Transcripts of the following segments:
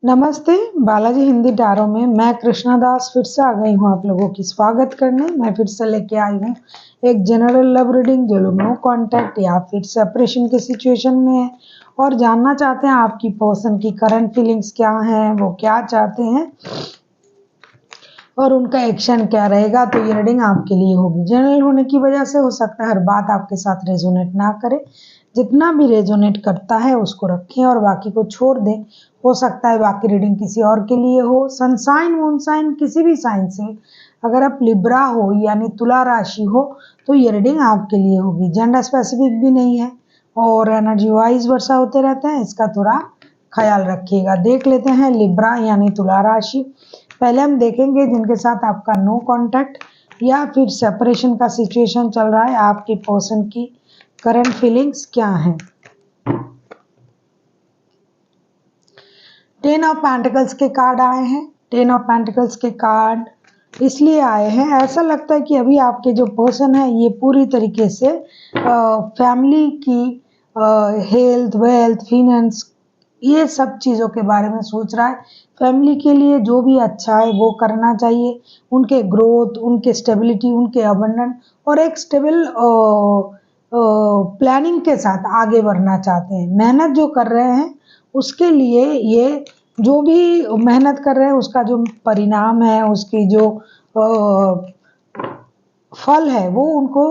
नमस्ते, बालाजी हिंदी टारो में मैं कृष्णा दास फिर से आ गई हूँ आप लोगों की स्वागत करने। मैं फिर से लेके आई हूँ एक जनरल लव रीडिंग जो लोग नो कांटेक्ट या फिर सेपरेशन के सिचुएशन में है और जानना चाहते हैं आपकी पर्सन की करंट फीलिंग्स क्या हैं, वो क्या चाहते हैं और उनका एक्शन क्या रहेगा। तो ये रीडिंग आपके लिए होगी। जनरल होने की वजह से हो सकता है हर बात आपके साथ रेजोनेट ना करे, जितना भी रेजोनेट करता है उसको रखें और बाकी को छोड़ दें। हो सकता है बाकी रीडिंग किसी और के लिए हो। सनसाइन मूनसाइन किसी भी साइन से अगर आप लिब्रा हो यानी तुला राशि हो तो ये रीडिंग आपके लिए होगी। जेंडर स्पेसिफिक भी नहीं है और एनर्जी वाइज वर्षा होते रहते हैं, इसका थोड़ा ख्याल रखिएगा। देख लेते हैं लिब्रा यानी तुला राशि। पहले हम देखेंगे जिनके साथ आपका नो कांटेक्ट या फिर सेपरेशन का सिचुएशन चल रहा है, आपकी पर्सन की करंट फीलिंग्स क्या हैं। 10 ऑफ पेंटिकल्स के कार्ड आए हैं। 10 ऑफ पेंटिकल्स के कार्ड इसलिए आए हैं, ऐसा लगता है कि अभी आपके जो पर्सन है ये पूरी तरीके से फैमिली की हेल्थ, वेल्थ, फिनेंस, ये सब चीज़ों के बारे में सोच रहा है। फैमिली के लिए जो भी अच्छा है वो करना चाहिए। उनके ग्रोथ, उनके स्टेबिलिटी, उनके अबंडेंट और एक स्टेबल प्लानिंग के साथ आगे बढ़ना चाहते हैं। मेहनत जो कर रहे हैं उसके लिए ये जो भी मेहनत कर रहे हैं उसका जो परिणाम है, उसकी जो फल है वो उनको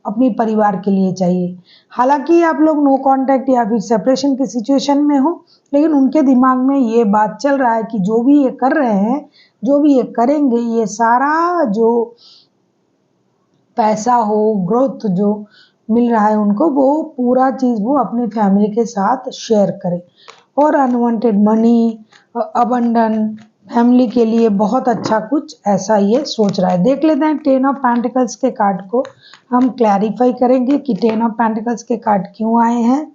अपनी परिवार के लिए चाहिए। हालांकि आप लोग नो कांटेक्ट या फिर सेपरेशन की सिचुएशन में हो, लेकिन उनके दिमाग में ये बात चल रहा है कि जो भी ये कर रहे हैं, जो भी ये करेंगे, ये सारा जो पैसा हो, ग्रोथ जो मिल रहा है उनको, वो पूरा चीज़ वो अपने फैमिली के साथ शेयर करें। और अनवांटेड मनी, अबंडन, फैमिली के लिए बहुत अच्छा कुछ ऐसा ये सोच रहा है। देख लेते हैं 10 ऑफ पेंटिकल्स के कार्ड को हम क्लैरिफाई करेंगे कि 10 ऑफ पेंटिकल्स के कार्ड क्यों आए हैं,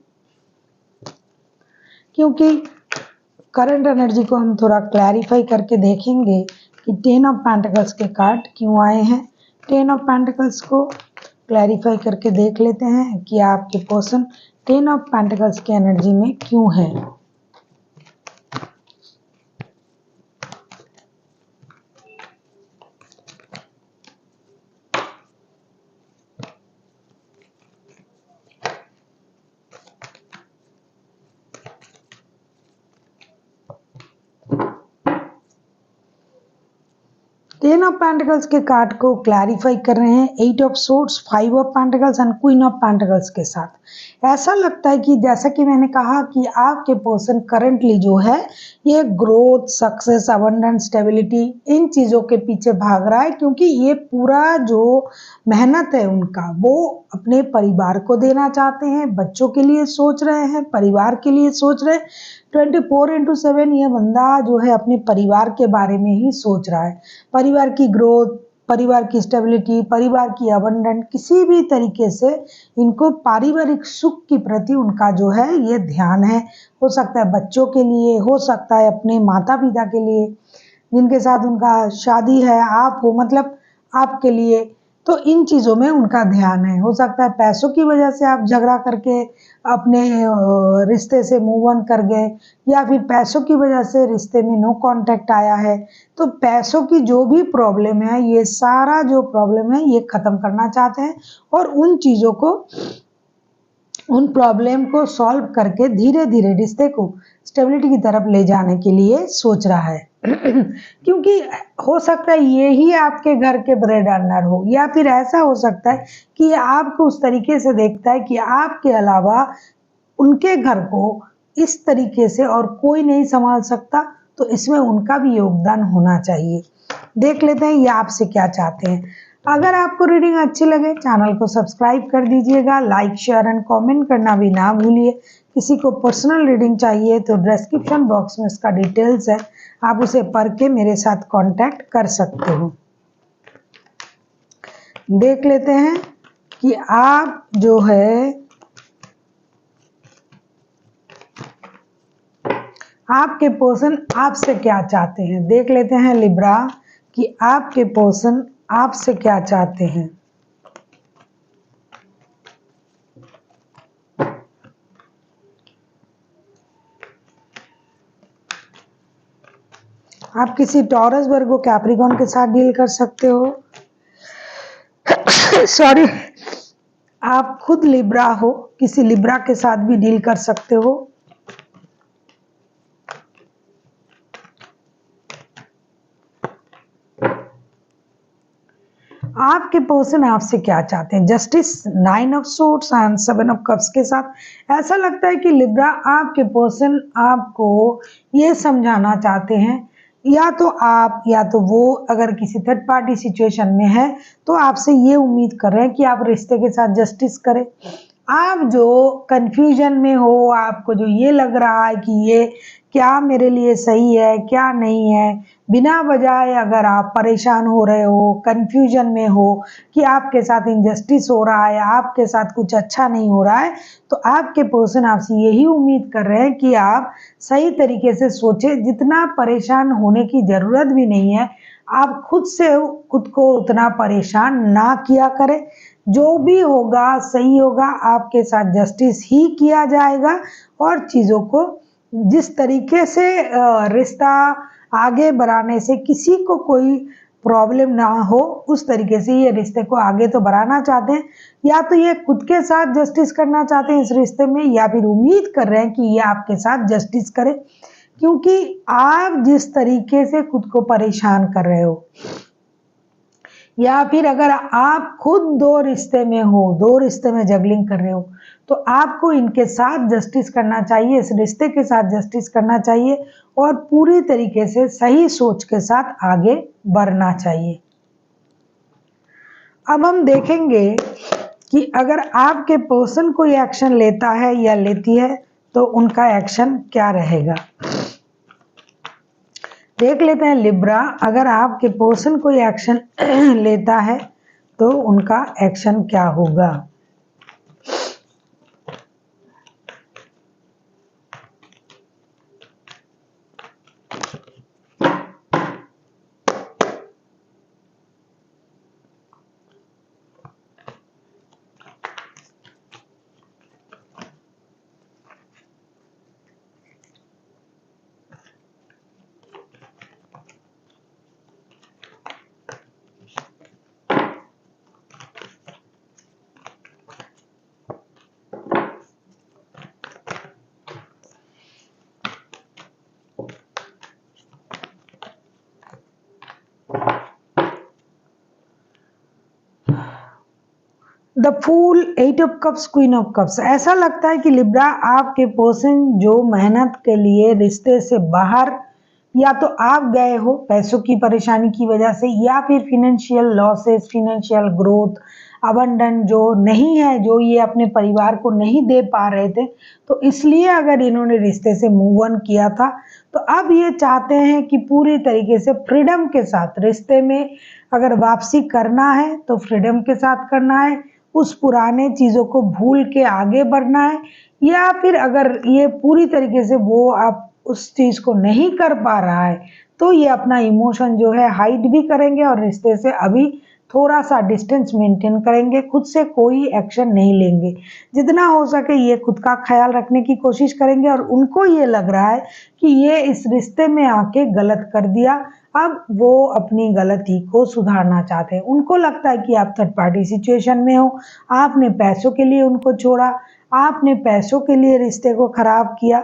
क्योंकि करंट एनर्जी को हम थोड़ा क्लैरिफाई करके देखेंगे कि 10 ऑफ पेंटिकल्स के कार्ड क्यों आए हैं। 10 ऑफ पेंटिकल्स को क्लैरिफाई करके देख लेते हैं कि आपके पर्सन 10 ऑफ पेंटिकल्स की एनर्जी में क्यों है। टेन ऑफ पेंटिकल्स के कार्ड को क्लैरिफाई कर रहे हैं 8 of swords, 5 of pentacles and queen of pentacles के साथ। ऐसा लगता है कि जैसा कि मैंने कहा कि आपके पर्सन करंटली जो है ये ग्रोथ, सक्सेस, अबंडेंस, स्टेबिलिटी, इन चीज़ों के पीछे भाग रहा है, क्योंकि ये पूरा जो मेहनत है उनका वो अपने परिवार को देना चाहते हैं, बच्चों के लिए सोच रहे हैं, परिवार के लिए सोच रहे हैं। 24/7 ये बंदा जो है अपने परिवार के बारे में ही सोच रहा है। परिवार की ग्रोथ, परिवार की स्टेबिलिटी, परिवार की अबंडेंट, किसी भी तरीके से इनको पारिवारिक सुख की प्रति उनका जो है ये ध्यान है। हो सकता है बच्चों के लिए, हो सकता है अपने माता पिता के लिए जिनके साथ उनका शादी है, आप हो, मतलब आपके लिए। तो इन चीज़ों में उनका ध्यान है। हो सकता है पैसों की वजह से आप झगड़ा करके अपने रिश्ते से मूव ऑन कर गए, या फिर पैसों की वजह से रिश्ते में नो कांटेक्ट आया है। तो पैसों की जो भी प्रॉब्लम है, ये सारा जो प्रॉब्लम है ये ख़त्म करना चाहते हैं और उन चीज़ों को, उन प्रॉब्लम को सॉल्व करके धीरे धीरे रिश्ते को स्टेबिलिटी की तरफ ले जाने के लिए सोच रहा है। क्योंकि हो सकता है ये ही आपके घर के ब्रेड अर्नर हो, या फिर ऐसा हो सकता है कि आपको उस तरीके से देखता है कि आपके अलावा उनके घर को इस तरीके से और कोई नहीं संभाल सकता, तो इसमें उनका भी योगदान होना चाहिए। देख लेते हैं ये आपसे क्या चाहते हैं। अगर आपको रीडिंग अच्छी लगे चैनल को सब्सक्राइब कर दीजिएगा, लाइक, शेयर एंड कमेंट करना भी ना भूलिए। किसी को पर्सनल रीडिंग चाहिए तो डिस्क्रिप्शन बॉक्स में इसका डिटेल्स है, आप उसे पढ़ के मेरे साथ कांटेक्ट कर सकते हो। देख लेते हैं कि आप जो है आपके पर्सन आपसे क्या चाहते हैं। देख लेते हैं लिब्रा कि आपके पर्सन आपसे क्या चाहते हैं। आप किसी टॉरस, वर्गो, कैप्रिकॉर्न के साथ डील कर सकते हो। सॉरी, आप खुद लिब्रा हो, किसी लिब्रा के साथ भी डील कर सकते हो। आपके पर्सन आपसे क्या चाहते हैं? Justice, 9 of swords and 7 of cups के साथ ऐसा लगता है कि लिब्रा आपके पर्सन आपको ये समझाना चाहते हैं, या तो आप या तो वो अगर किसी थर्ड पार्टी सिचुएशन में है तो आपसे ये उम्मीद कर रहे हैं कि आप रिश्ते के साथ जस्टिस करें। आप जो कंफ्यूजन में हो, आपको जो ये लग रहा है कि ये क्या मेरे लिए सही है क्या नहीं है, बिना वजह अगर आप परेशान हो रहे हो, कंफ्यूजन में हो कि आपके साथ इनजस्टिस हो रहा है, आपके साथ कुछ अच्छा नहीं हो रहा है, तो आपके पर्सन आपसे यही उम्मीद कर रहे हैं कि आप सही तरीके से सोचें। जितना परेशान होने की ज़रूरत भी नहीं है, आप खुद से खुद को उतना परेशान ना किया करें। जो भी होगा सही होगा, आपके साथ जस्टिस ही किया जाएगा और चीज़ों को जिस तरीके से रिश्ता आगे बढ़ाने से किसी को कोई प्रॉब्लम ना हो, उस तरीके से ये रिश्ते को आगे तो बढ़ाना चाहते हैं। या तो ये खुद के साथ जस्टिस करना चाहते हैं इस रिश्ते में, या फिर उम्मीद कर रहे हैं कि ये आपके साथ जस्टिस करे, क्योंकि आप जिस तरीके से खुद को परेशान कर रहे हो, या फिर अगर आप खुद दो रिश्ते में हो, दो रिश्ते में जगलिंग कर रहे हो, तो आपको इनके साथ जस्टिस करना चाहिए, इस रिश्ते के साथ जस्टिस करना चाहिए और पूरी तरीके से सही सोच के साथ आगे बढ़ना चाहिए। अब हम देखेंगे कि अगर आपके पर्सन कोई एक्शन लेता है या लेती है तो उनका एक्शन क्या रहेगा। देख लेते हैं लिब्रा, अगर आपके पर्सन कोई एक्शन लेता है तो उनका एक्शन क्या होगा। The fool, 8 of cups, queen of cups. ऐसा लगता है कि लिब्रा आपके पर्सन जो मेहनत के लिए रिश्ते से बाहर, या तो आप गए हो पैसों की परेशानी की वजह से, या फिर financial losses, financial growth, abandon जो नहीं है, जो ये अपने परिवार को नहीं दे पा रहे थे, तो इसलिए अगर इन्होंने रिश्ते से मूव ऑन किया था, तो अब ये चाहते हैं कि पूरी तरीके से फ्रीडम के साथ रिश्ते में अगर वापसी करना है तो फ्रीडम के साथ करना है, उस पुराने चीज़ों को भूल के आगे बढ़ना है। या फिर अगर ये पूरी तरीके से वो आप उस चीज़ को नहीं कर पा रहा है तो ये अपना इमोशन जो है हाइड भी करेंगे और रिश्ते से अभी थोड़ा सा डिस्टेंस मेंटेन करेंगे, खुद से कोई एक्शन नहीं लेंगे। जितना हो सके ये खुद का ख्याल रखने की कोशिश करेंगे और उनको ये लग रहा है कि ये इस रिश्ते में आके गलत कर दिया, अब वो अपनी गलती को सुधारना चाहते हैं। उनको लगता है कि आप थर्ड पार्टी सिचुएशन में हो, आपने पैसों के लिए उनको छोड़ा, आपने पैसों के लिए रिश्ते को खराब किया,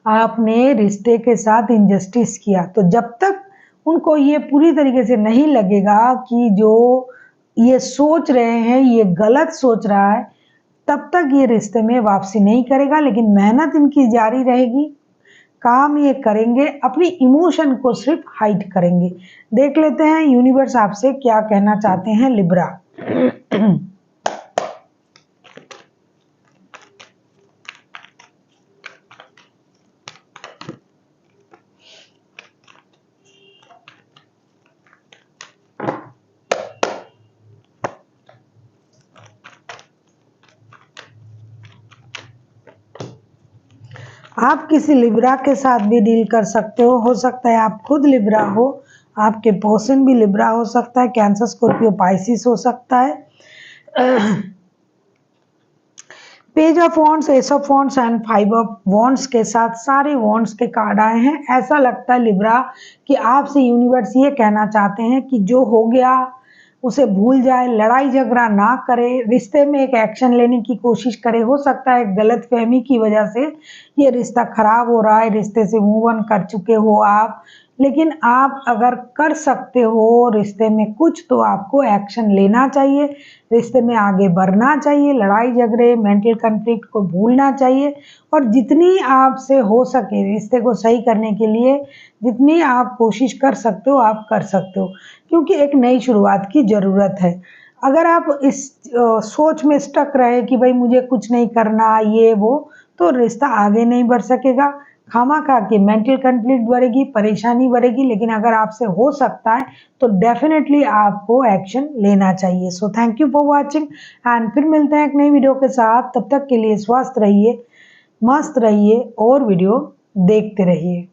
आपने रिश्ते के साथ इनजस्टिस किया। तो जब तक उनको ये पूरी तरीके से नहीं लगेगा कि जो ये सोच रहे हैं ये गलत सोच रहा है, तब तक ये रिश्ते में वापसी नहीं करेगा। लेकिन मेहनत इनकी जारी रहेगी, काम ये करेंगे, अपनी इमोशन को सिर्फ हाइड करेंगे। देख लेते हैं यूनिवर्स आपसे क्या कहना चाहते हैं लिब्रा। आप किसी लिब्रा के साथ भी डील कर सकते हो सकता है आप खुद लिब्रा हो, आपके पर्सन भी लिब्रा हो सकता है, कैंसर, स्कॉर्पियो, पाइसिस हो सकता है। Page of wands, S of wands and five of wands के साथ सारे वॉन्ड्स के कार्ड आए हैं। ऐसा लगता है लिब्रा कि आपसे यूनिवर्स ये कहना चाहते हैं कि जो हो गया उसे भूल जाए, लड़ाई झगड़ा ना करे, रिश्ते में एक एक्शन लेने की कोशिश करे। हो सकता है गलतफहमी की वजह से ये रिश्ता खराब हो रहा है, रिश्ते से मूव ऑन कर चुके हो आप, लेकिन आप अगर कर सकते हो रिश्ते में कुछ तो आपको एक्शन लेना चाहिए, रिश्ते में आगे बढ़ना चाहिए, लड़ाई झगड़े मेंटल कॉन्फ्लिक्ट को भूलना चाहिए और जितनी आपसे हो सके रिश्ते को सही करने के लिए जितनी आप कोशिश कर सकते हो आप कर सकते हो, क्योंकि एक नई शुरुआत की ज़रूरत है। अगर आप इस सोच में स्टक रहे कि भाई मुझे कुछ नहीं करना ये वो, तो रिश्ता आगे नहीं बढ़ सकेगा, खामा-खा के मेंटल कॉन्फ्लिक्ट बढ़ेगी, परेशानी बढ़ेगी। लेकिन अगर आपसे हो सकता है तो डेफिनेटली आपको एक्शन लेना चाहिए। So thank you for watching and फिर मिलते हैं एक नई वीडियो के साथ। तब तक के लिए स्वस्थ रहिए, मस्त रहिए और वीडियो देखते रहिए।